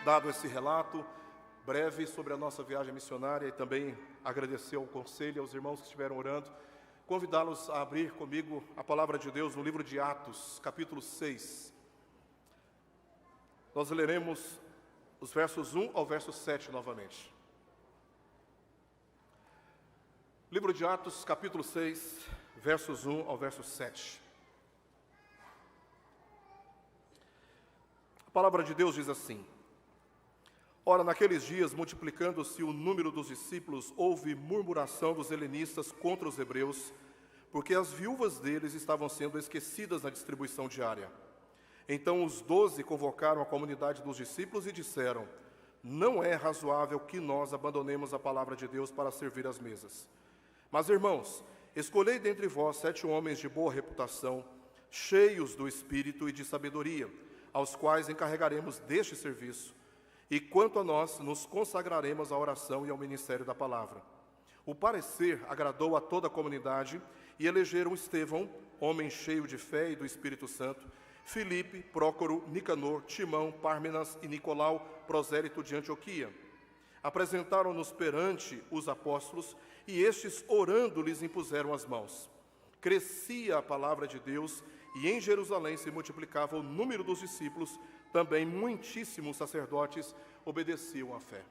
dado esse relato breve sobre a nossa viagem missionária e também agradecer ao conselho, aos irmãos que estiveram orando, convidá-los a abrir comigo a palavra de Deus no livro de Atos, capítulo 6. Nós leremos os versos 1 ao verso 7 novamente. Livro de Atos, capítulo 6, versos 1 ao verso 7. A palavra de Deus diz assim: Ora, naqueles dias, multiplicando-se o número dos discípulos, houve murmuração dos helenistas contra os hebreus, porque as viúvas deles estavam sendo esquecidas na distribuição diária. Então os 12 convocaram a comunidade dos discípulos e disseram: Não é razoável que nós abandonemos a palavra de Deus para servir às mesas. Mas, irmãos, escolhei dentre vós 7 homens de boa reputação, cheios do Espírito e de sabedoria, aos quais encarregaremos deste serviço. E quanto a nós, nos consagraremos à oração e ao ministério da palavra. O parecer agradou a toda a comunidade e elegeram Estevão, homem cheio de fé e do Espírito Santo, Filipe, Prócoro, Nicanor, Timão, Pármenas e Nicolau, prosélito de Antioquia. Apresentaram-nos perante os apóstolos e estes, orando, lhes impuseram as mãos. Crescia a palavra de Deus e em Jerusalém se multiplicava o número dos discípulos, também muitíssimos sacerdotes obedeciam à fé.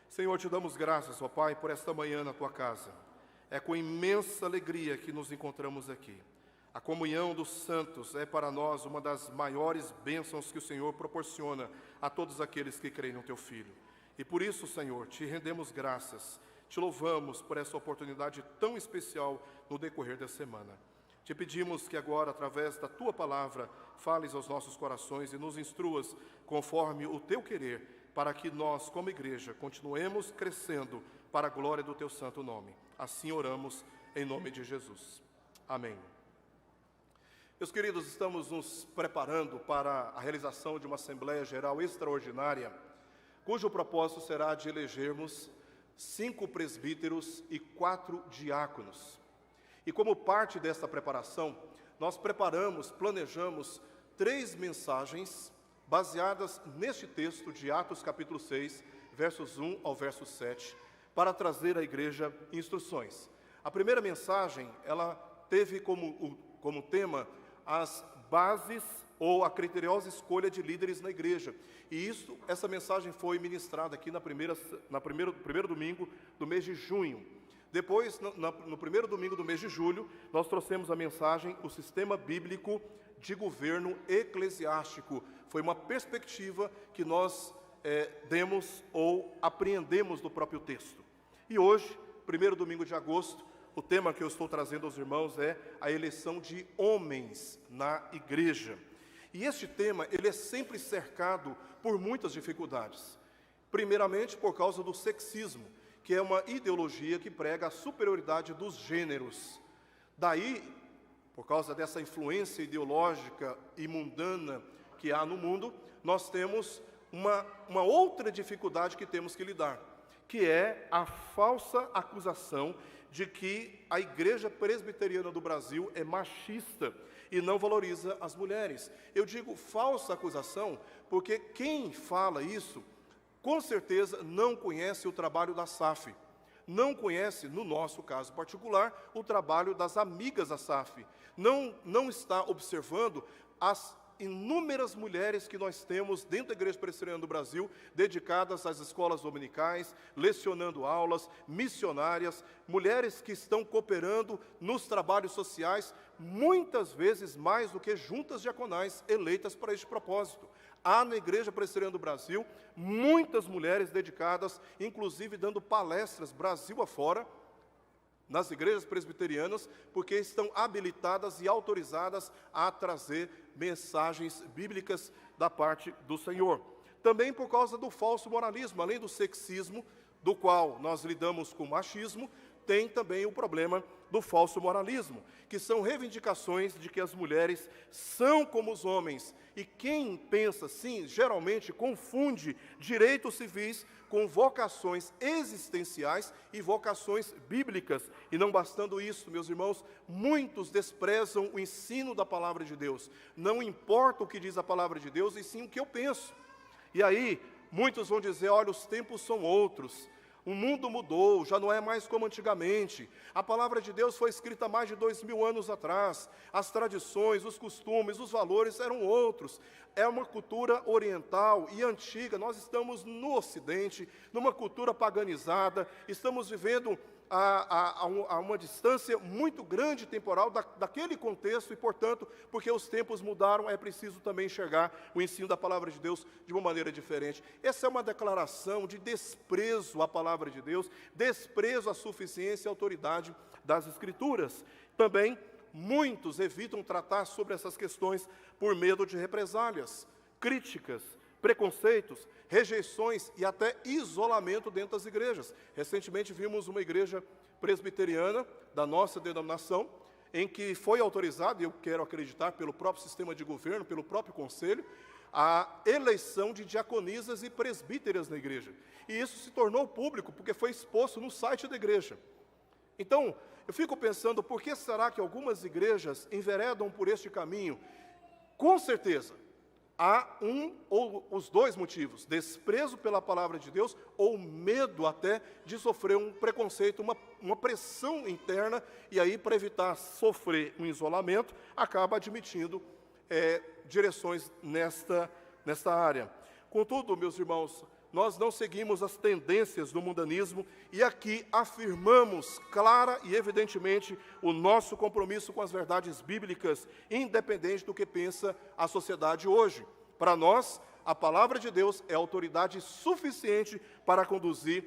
Senhor, te damos graças, ó Pai, por esta manhã na tua casa. É com imensa alegria que nos encontramos aqui. A comunhão dos santos é para nós uma das maiores bênçãos que o Senhor proporciona a todos aqueles que creem no teu Filho. E por isso, Senhor, te rendemos graças, te louvamos por essa oportunidade tão especial no decorrer da semana. Te pedimos que agora, através da tua palavra, fales aos nossos corações e nos instruas conforme o teu querer, para que nós, como igreja, continuemos crescendo para a glória do teu santo nome. Assim oramos em nome de Jesus. Amém. Meus queridos, estamos nos preparando para a realização de uma Assembleia Geral Extraordinária, cujo propósito será de elegermos 5 presbíteros e 4 diáconos. E como parte desta preparação, nós planejamos 3 mensagens baseadas neste texto de Atos capítulo 6, versos 1 ao verso 7, para trazer à igreja instruções. A primeira mensagem, ela teve como tema as bases ou a criteriosa escolha de líderes na igreja. E essa mensagem foi ministrada aqui no primeiro domingo do mês de junho. Depois, no primeiro domingo do mês de julho, nós trouxemos a mensagem O Sistema Bíblico de Governo Eclesiástico. Foi uma perspectiva que nós demos ou apreendemos do próprio texto. E hoje, primeiro domingo de agosto, o tema que eu estou trazendo aos irmãos é a eleição de homens na igreja. E este tema, ele é sempre cercado por muitas dificuldades. Primeiramente, por causa do sexismo, que é uma ideologia que prega a superioridade dos gêneros. Daí, por causa dessa influência ideológica e mundana que há no mundo, nós temos uma outra dificuldade que temos que lidar, que é a falsa acusação de que a Igreja Presbiteriana do Brasil é machista e não valoriza as mulheres. Eu digo falsa acusação porque quem fala isso, com certeza não conhece o trabalho da SAF, não conhece, no nosso caso particular, o trabalho das amigas da SAF, não está observando as inúmeras mulheres que nós temos dentro da Igreja Presbiteriana do Brasil, dedicadas às escolas dominicais, lecionando aulas, missionárias, mulheres que estão cooperando nos trabalhos sociais, muitas vezes mais do que juntas diaconais eleitas para este propósito. Há na Igreja Presbiteriana do Brasil muitas mulheres dedicadas, inclusive dando palestras Brasil afora, nas igrejas presbiterianas, porque estão habilitadas e autorizadas a trazer mensagens bíblicas da parte do Senhor. Também por causa do falso moralismo, além do sexismo, do qual nós lidamos com o machismo, tem também o problema do falso moralismo, que são reivindicações de que as mulheres são como os homens. E quem pensa assim, geralmente confunde direitos civis com vocações existenciais e vocações bíblicas. E não bastando isso, meus irmãos, muitos desprezam o ensino da palavra de Deus. Não importa o que diz a palavra de Deus, e sim o que eu penso. E aí, muitos vão dizer, olha, os tempos são outros, o mundo mudou, já não é mais como antigamente. A palavra de Deus foi escrita há mais de 2000 anos atrás. As tradições, os costumes, os valores eram outros. É uma cultura oriental e antiga. Nós estamos no Ocidente, numa cultura paganizada. Estamos vivendo a uma distância muito grande temporal daquele contexto e, portanto, porque os tempos mudaram, é preciso também enxergar o ensino da palavra de Deus de uma maneira diferente. Essa é uma declaração de desprezo à palavra de Deus, desprezo à suficiência e autoridade das Escrituras. Também, muitos evitam tratar sobre essas questões por medo de represálias, críticas, preconceitos, rejeições e até isolamento dentro das igrejas. Recentemente vimos uma igreja presbiteriana da nossa denominação, em que foi autorizado, e eu quero acreditar, pelo próprio sistema de governo, pelo próprio conselho, a eleição de diaconisas e presbíteras na igreja. E isso se tornou público, porque foi exposto no site da igreja. Então, eu fico pensando, por que será que algumas igrejas enveredam por este caminho? Com certeza, há um ou os dois motivos: desprezo pela palavra de Deus ou medo até de sofrer um preconceito, uma pressão interna, e aí, para evitar sofrer um isolamento, acaba admitindo direções nesta área. Contudo, meus irmãos, nós não seguimos as tendências do mundanismo e aqui afirmamos clara e evidentemente o nosso compromisso com as verdades bíblicas, independente do que pensa a sociedade hoje. Para nós, a palavra de Deus é autoridade suficiente para conduzir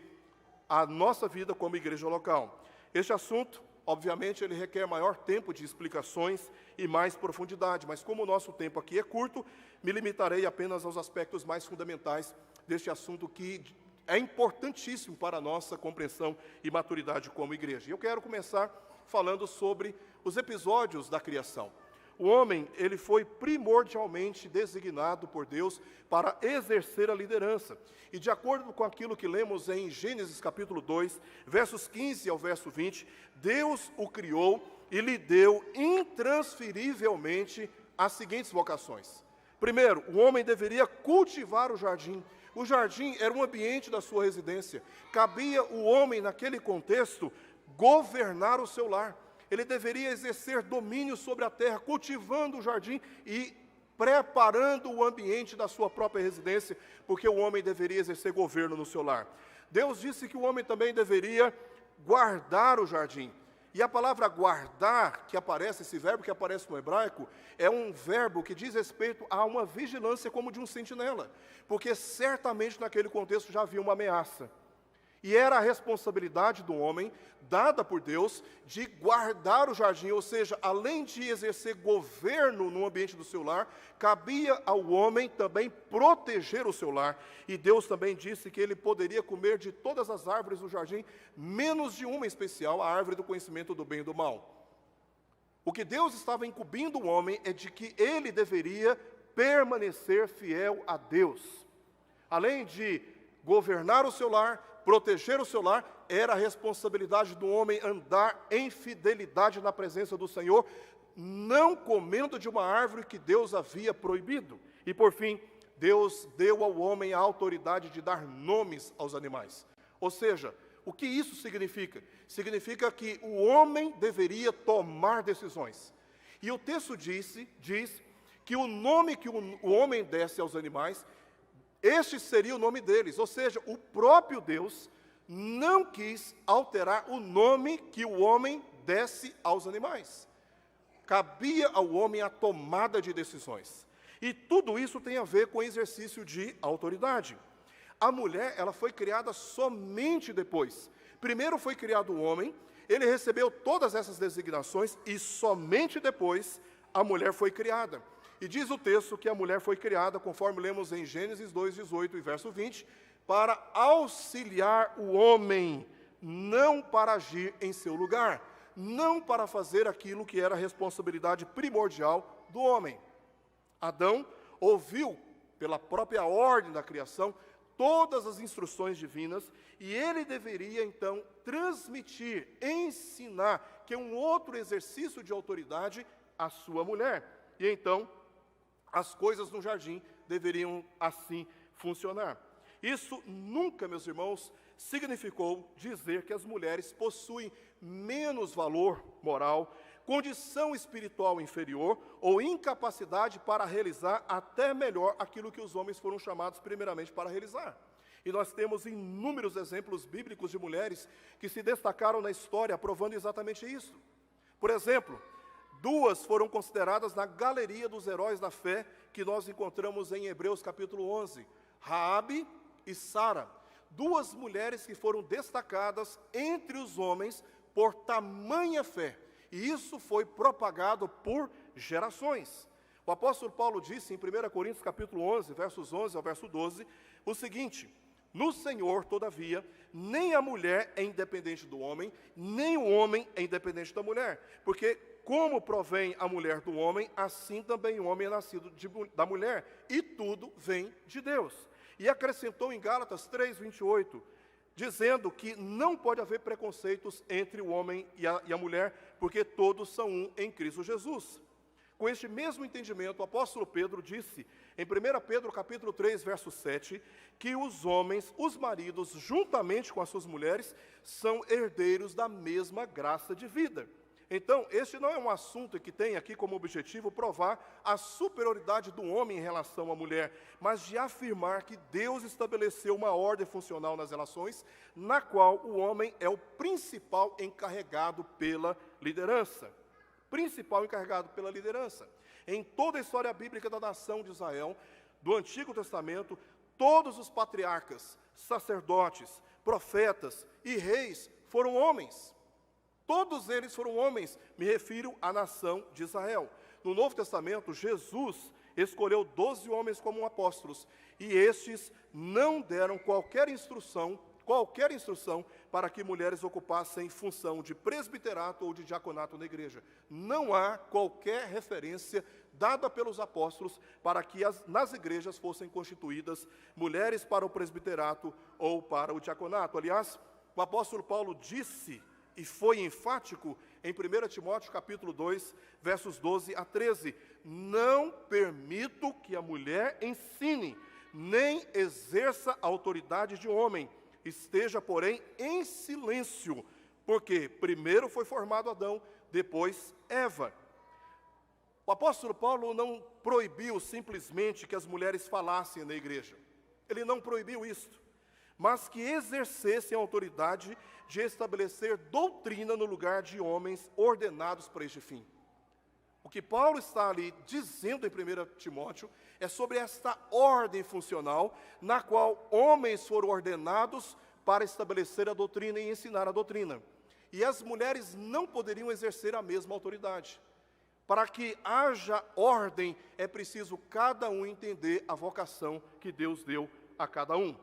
a nossa vida como igreja local. Este assunto, obviamente, ele requer maior tempo de explicações e mais profundidade, mas como o nosso tempo aqui é curto, me limitarei apenas aos aspectos mais fundamentais deste assunto que é importantíssimo para a nossa compreensão e maturidade como igreja. E eu quero começar falando sobre os episódios da criação. O homem, ele foi primordialmente designado por Deus para exercer a liderança. E de acordo com aquilo que lemos em Gênesis capítulo 2, versos 15 ao verso 20, Deus o criou e lhe deu intransferivelmente as seguintes vocações. Primeiro, o homem deveria cultivar o jardim. O jardim era um ambiente da sua residência. Cabia o homem, naquele contexto, governar o seu lar. Ele deveria exercer domínio sobre a terra, cultivando o jardim e preparando o ambiente da sua própria residência, porque o homem deveria exercer governo no seu lar. Deus disse que o homem também deveria guardar o jardim. E a palavra guardar, que aparece, esse verbo que aparece no hebraico, é um verbo que diz respeito a uma vigilância como de um sentinela, porque certamente naquele contexto já havia uma ameaça. E era a responsabilidade do homem, dada por Deus, de guardar o jardim, ou seja, além de exercer governo no ambiente do seu lar, cabia ao homem também proteger o seu lar. E Deus também disse que ele poderia comer de todas as árvores do jardim, menos de uma em especial, a árvore do conhecimento do bem e do mal. O que Deus estava incumbindo o homem é de que ele deveria permanecer fiel a Deus. Além de governar o seu lar, proteger o seu lar, era a responsabilidade do homem andar em fidelidade na presença do Senhor, não comendo de uma árvore que Deus havia proibido. E por fim, Deus deu ao homem a autoridade de dar nomes aos animais. Ou seja, o que isso significa? Significa que o homem deveria tomar decisões. E o texto diz que o nome que o homem desse aos animais, este seria o nome deles, ou seja, o próprio Deus não quis alterar o nome que o homem desse aos animais. Cabia ao homem a tomada de decisões. E tudo isso tem a ver com o exercício de autoridade. A mulher, ela foi criada somente depois. Primeiro foi criado o homem, ele recebeu todas essas designações e somente depois a mulher foi criada. E diz o texto que a mulher foi criada, conforme lemos em Gênesis 2, 18 e verso 20, para auxiliar o homem, não para agir em seu lugar, não para fazer aquilo que era a responsabilidade primordial do homem. Adão ouviu, pela própria ordem da criação, todas as instruções divinas, e ele deveria, então, transmitir, ensinar, que é um outro exercício de autoridade, à sua mulher. E então, as coisas no jardim deveriam assim funcionar. Isso nunca, meus irmãos, significou dizer que as mulheres possuem menos valor moral, condição espiritual inferior ou incapacidade para realizar até melhor aquilo que os homens foram chamados primeiramente para realizar. E nós temos inúmeros exemplos bíblicos de mulheres que se destacaram na história, provando exatamente isso. Por exemplo, 2 foram consideradas na galeria dos heróis da fé, que nós encontramos em Hebreus capítulo 11, Raabe e Sara, 2 mulheres que foram destacadas entre os homens por tamanha fé, e isso foi propagado por gerações. O apóstolo Paulo disse em 1 Coríntios capítulo 11, versos 11 ao verso 12, o seguinte: no Senhor, todavia, nem a mulher é independente do homem, nem o homem é independente da mulher, porque como provém a mulher do homem, assim também o homem é nascido da mulher, e tudo vem de Deus. E acrescentou em Gálatas 3:28, dizendo que não pode haver preconceitos entre o homem e a mulher, porque todos são um em Cristo Jesus. Com este mesmo entendimento, o apóstolo Pedro disse, em 1 Pedro capítulo 3, verso 7, que os homens, os maridos, juntamente com as suas mulheres, são herdeiros da mesma graça de vida. Então, este não é um assunto que tem aqui como objetivo provar a superioridade do homem em relação à mulher, mas de afirmar que Deus estabeleceu uma ordem funcional nas relações, na qual o homem é o principal encarregado pela liderança. Principal encarregado pela liderança. Em toda a história bíblica da nação de Israel, do Antigo Testamento, todos os patriarcas, sacerdotes, profetas e reis foram homens. Todos eles foram homens, me refiro à nação de Israel. No Novo Testamento, Jesus escolheu 12 homens como apóstolos, e estes não deram qualquer instrução para que mulheres ocupassem função de presbiterato ou de diaconato na igreja. Não há qualquer referência dada pelos apóstolos para que nas igrejas fossem constituídas mulheres para o presbiterato ou para o diaconato. Aliás, o apóstolo Paulo disse, e foi enfático, em 1 Timóteo capítulo 2, versos 12 a 13, não permito que a mulher ensine, nem exerça a autoridade de homem, esteja, porém, em silêncio, porque primeiro foi formado Adão, depois Eva. O apóstolo Paulo não proibiu simplesmente que as mulheres falassem na igreja. Ele não proibiu isso, mas que exercessem a autoridade de estabelecer doutrina no lugar de homens ordenados para este fim. O que Paulo está ali dizendo em 1 Timóteo é sobre esta ordem funcional, na qual homens foram ordenados para estabelecer a doutrina e ensinar a doutrina. E as mulheres não poderiam exercer a mesma autoridade. Para que haja ordem, é preciso cada um entender a vocação que Deus deu a cada um.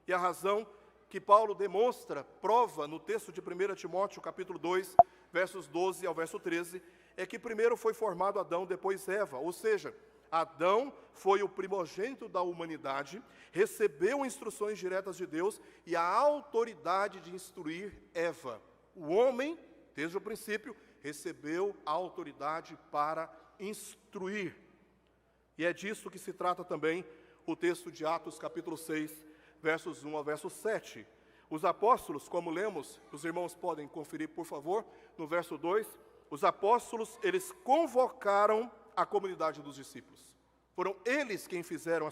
E a razão que Paulo demonstra, prova no texto de 1 Timóteo, capítulo 2, versos 12 ao verso 13, é que primeiro foi formado Adão, depois Eva. Ou seja, Adão foi o primogênito da humanidade, recebeu instruções diretas de Deus e a autoridade de instruir Eva. O homem, desde o princípio, recebeu a autoridade para instruir. E é disso que se trata também o texto de Atos, capítulo 6, versos 1 ao verso 7. Os apóstolos, como lemos, os irmãos podem conferir, por favor, no verso 2, os apóstolos, eles convocaram a comunidade dos discípulos. Foram eles quem fizeram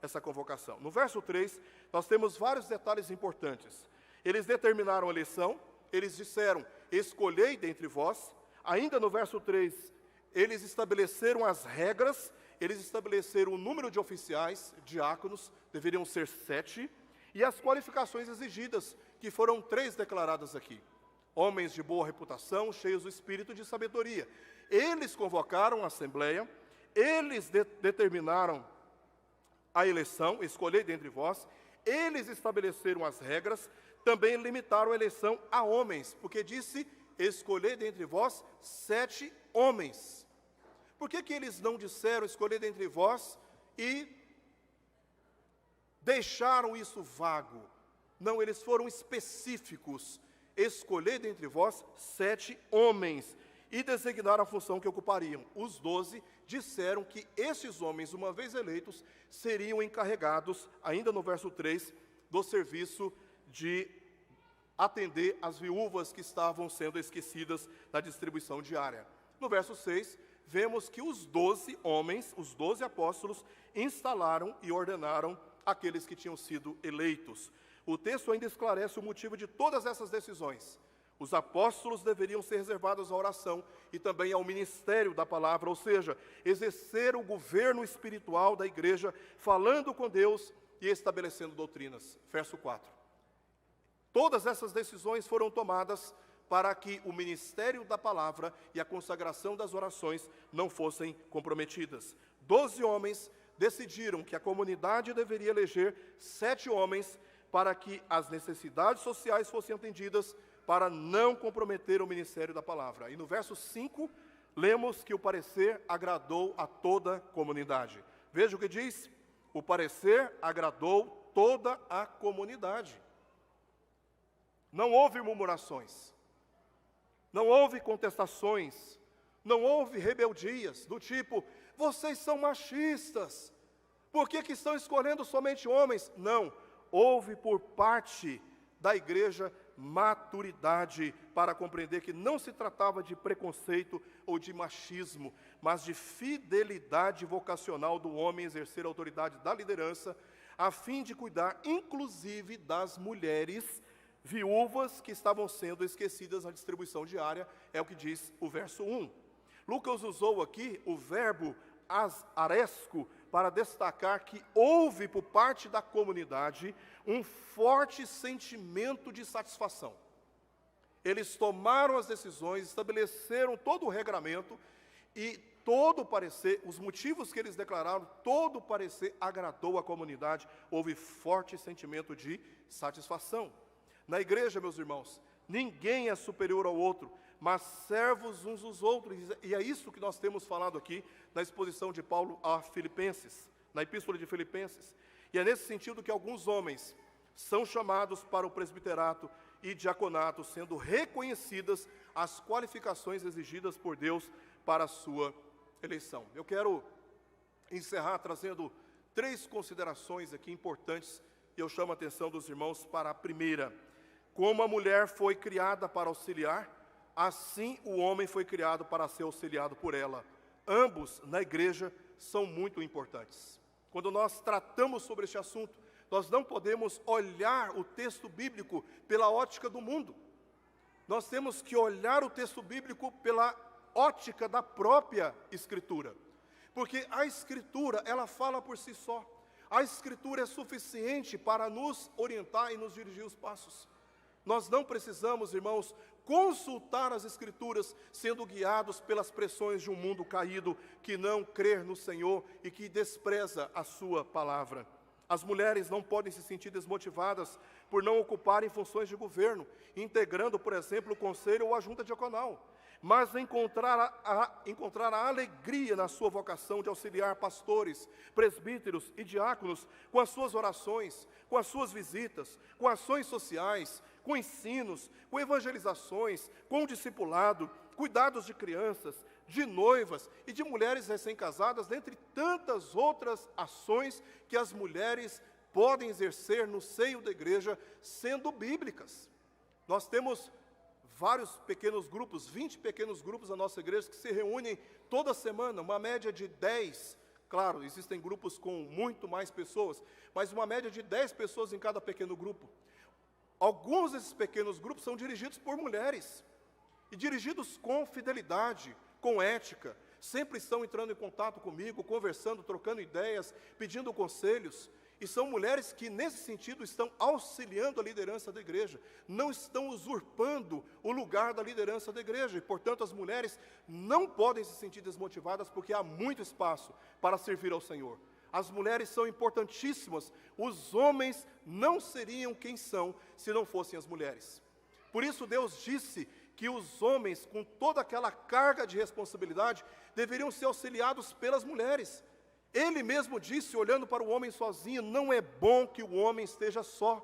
essa convocação. No verso 3, nós temos vários detalhes importantes. Eles determinaram a eleição, eles disseram, escolhei dentre vós. Ainda no verso 3, eles estabeleceram as regras, eles estabeleceram o número de oficiais, diáconos, deveriam ser 7, e as qualificações exigidas, que foram 3 declaradas aqui. Homens de boa reputação, cheios do espírito de sabedoria. Eles convocaram a assembleia, eles determinaram a eleição, escolhei dentre vós, eles estabeleceram as regras, também limitaram a eleição a homens, porque disse, escolhei dentre vós 7 homens. Por que eles não disseram, escolher dentre vós, e deixaram isso vago? Não, eles foram específicos. Escolher dentre vós 7 homens, e designaram a função que ocupariam. Os 12 disseram que esses homens, uma vez eleitos, seriam encarregados, ainda no verso 3, do serviço de atender as viúvas que estavam sendo esquecidas na distribuição diária. No verso 6, vemos que os 12 homens, os 12 apóstolos, instalaram e ordenaram aqueles que tinham sido eleitos. O texto ainda esclarece o motivo de todas essas decisões. Os apóstolos deveriam ser reservados à oração e também ao ministério da palavra, ou seja, exercer o governo espiritual da igreja, falando com Deus e estabelecendo doutrinas. Verso 4. Todas essas decisões foram tomadas para que o ministério da palavra e a consagração das orações não fossem comprometidas. 12 homens decidiram que a comunidade deveria eleger 7 homens para que as necessidades sociais fossem atendidas, para não comprometer o ministério da palavra. E no verso 5, lemos que o parecer agradou a toda a comunidade. Veja o que diz: o parecer agradou toda a comunidade. Não houve murmurações, não houve contestações, não houve rebeldias do tipo: vocês são machistas, por que estão escolhendo somente homens? Não, houve por parte da igreja maturidade para compreender que não se tratava de preconceito ou de machismo, mas de fidelidade vocacional do homem exercer a autoridade da liderança, a fim de cuidar inclusive das mulheres viúvas que estavam sendo esquecidas na distribuição diária, é o que diz o verso 1. Lucas usou aqui o verbo aresco para destacar que houve por parte da comunidade um forte sentimento de satisfação. Eles tomaram as decisões, estabeleceram todo o regramento e todo o parecer, os motivos que eles declararam, todo o parecer agradou a comunidade, houve forte sentimento de satisfação. Na igreja, meus irmãos, ninguém é superior ao outro, mas servos uns dos outros, e é isso que nós temos falado aqui na exposição de Paulo a Filipenses, na epístola de Filipenses. E é nesse sentido que alguns homens são chamados para o presbiterato e diaconato, sendo reconhecidas as qualificações exigidas por Deus para a sua eleição. Eu quero encerrar trazendo 3 considerações aqui importantes, e eu chamo a atenção dos irmãos para a primeira. Como a mulher foi criada para auxiliar, assim o homem foi criado para ser auxiliado por ela. Ambos, na igreja, são muito importantes. Quando nós tratamos sobre este assunto, nós não podemos olhar o texto bíblico pela ótica do mundo. Nós temos que olhar o texto bíblico pela ótica da própria Escritura. Porque a Escritura, ela fala por si só. A Escritura é suficiente para nos orientar e nos dirigir os passos. Nós não precisamos, irmãos, consultar as Escrituras, sendo guiados pelas pressões de um mundo caído, que não crê no Senhor e que despreza a sua palavra. As mulheres não podem se sentir desmotivadas por não ocuparem funções de governo, integrando, por exemplo, o conselho ou a junta diaconal, mas encontrar a alegria na sua vocação de auxiliar pastores, presbíteros e diáconos com as suas orações, com as suas visitas, com ações sociais, com ensinos, com evangelizações, com o discipulado, cuidados de crianças, de noivas e de mulheres recém-casadas, dentre tantas outras ações que as mulheres podem exercer no seio da igreja, sendo bíblicas. Nós temos vários pequenos grupos, 20 pequenos grupos na nossa igreja, que se reúnem toda semana, uma média de 10, claro, existem grupos com muito mais pessoas, mas uma média de 10 pessoas em cada pequeno grupo. Alguns desses pequenos grupos são dirigidos por mulheres, e dirigidos com fidelidade, com ética, sempre estão entrando em contato comigo, conversando, trocando ideias, pedindo conselhos, e são mulheres que, nesse sentido, estão auxiliando a liderança da igreja, não estão usurpando o lugar da liderança da igreja, e, portanto, as mulheres não podem se sentir desmotivadas, porque há muito espaço para servir ao Senhor. As mulheres são importantíssimas, os homens não seriam quem são se não fossem as mulheres. Por isso Deus disse que os homens, com toda aquela carga de responsabilidade, deveriam ser auxiliados pelas mulheres. Ele mesmo disse, olhando para o homem sozinho: não é bom que o homem esteja só.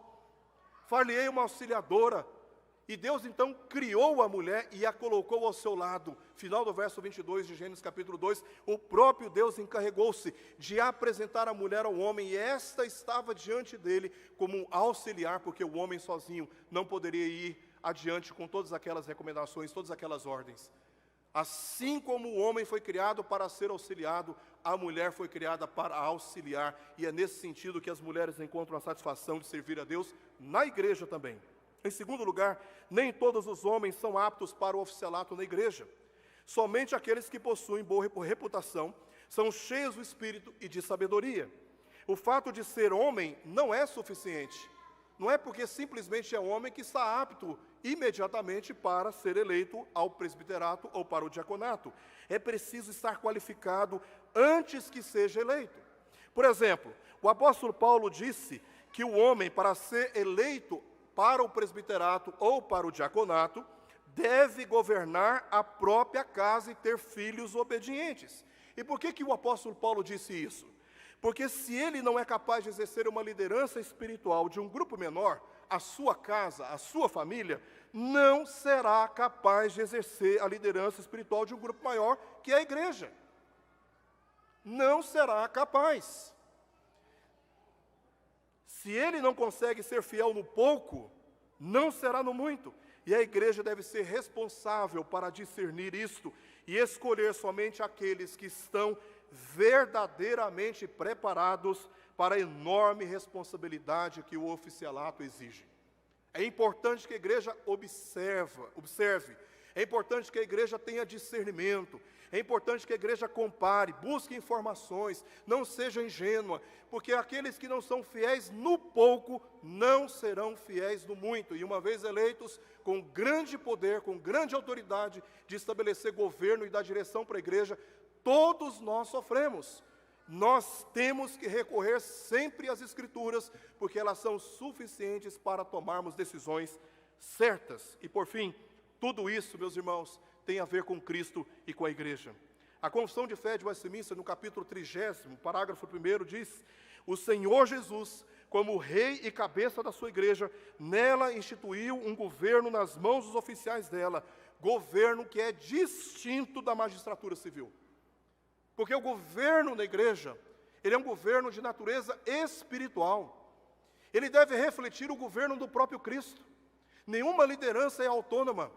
Far-lhe-ei uma auxiliadora, E Deus então criou a mulher e a colocou ao seu lado. Final do verso 22 de Gênesis capítulo 2, o próprio Deus encarregou-se de apresentar a mulher ao homem, e esta estava diante dele como um auxiliar, porque o homem sozinho não poderia ir adiante com todas aquelas recomendações, todas aquelas ordens. Assim como o homem foi criado para ser auxiliado, a mulher foi criada para auxiliar, e é nesse sentido que as mulheres encontram a satisfação de servir a Deus na igreja também. Em segundo lugar, nem todos os homens são aptos para o oficialato na igreja. Somente aqueles que possuem boa reputação são cheios do Espírito e de sabedoria. O fato de ser homem não é suficiente. Não é porque simplesmente é homem que está apto imediatamente para ser eleito ao presbiterato ou para o diaconato. É preciso estar qualificado antes que seja eleito. Por exemplo, o apóstolo Paulo disse que o homem, para ser eleito para o presbiterato ou para o diaconato, deve governar a própria casa e ter filhos obedientes. E por que o apóstolo Paulo disse isso? Porque se ele não é capaz de exercer uma liderança espiritual de um grupo menor, a sua casa, a sua família, não será capaz de exercer a liderança espiritual de um grupo maior, que é a igreja. Não será capaz. Se ele não consegue ser fiel no pouco, não será no muito. E a igreja deve ser responsável para discernir isto e escolher somente aqueles que estão verdadeiramente preparados para a enorme responsabilidade que o oficialato exige. É importante que a igreja observe. É importante que a igreja tenha discernimento. É importante que a igreja compare, busque informações, não seja ingênua, porque aqueles que não são fiéis no pouco, não serão fiéis no muito. E uma vez eleitos, com grande poder, com grande autoridade de estabelecer governo e dar direção para a igreja, todos nós sofremos. Nós temos que recorrer sempre às Escrituras, porque elas são suficientes para tomarmos decisões certas. E por fim, tudo isso, meus irmãos, tem a ver com Cristo e com a igreja. A Confissão de Fé de Westminster, no capítulo 30º, parágrafo 1º, diz: o Senhor Jesus, como rei e cabeça da sua igreja, nela instituiu um governo nas mãos dos oficiais dela, governo que é distinto da magistratura civil. Porque o governo da igreja, ele é um governo de natureza espiritual. Ele deve refletir o governo do próprio Cristo. Nenhuma liderança é autônoma.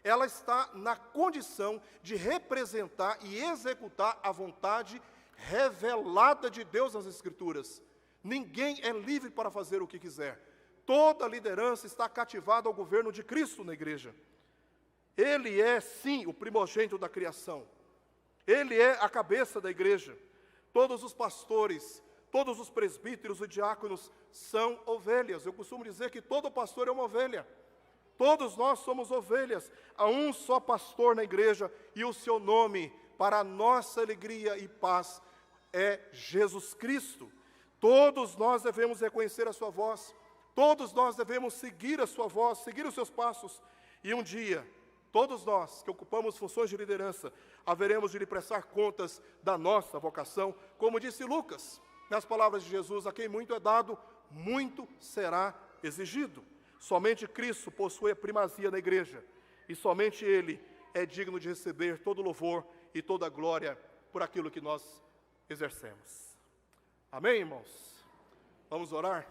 Ela está na condição de representar e executar a vontade revelada de Deus nas Escrituras. Ninguém é livre para fazer o que quiser. Toda liderança está cativada ao governo de Cristo na igreja. Ele é, sim, o primogênito da criação. Ele é a cabeça da igreja. Todos os pastores, todos os presbíteros e diáconos são ovelhas. Eu costumo dizer que todo pastor é uma ovelha. Todos nós somos ovelhas. Há um só pastor na igreja e o seu nome, para a nossa alegria e paz, é Jesus Cristo. Todos nós devemos reconhecer a sua voz. Todos nós devemos seguir a sua voz, seguir os seus passos. E um dia, todos nós que ocupamos funções de liderança, haveremos de lhe prestar contas da nossa vocação. Como disse Lucas, nas palavras de Jesus: a quem muito é dado, muito será exigido. Somente Cristo possui a primazia na igreja, e somente Ele é digno de receber todo louvor e toda glória por aquilo que nós exercemos. Amém, irmãos? Vamos orar?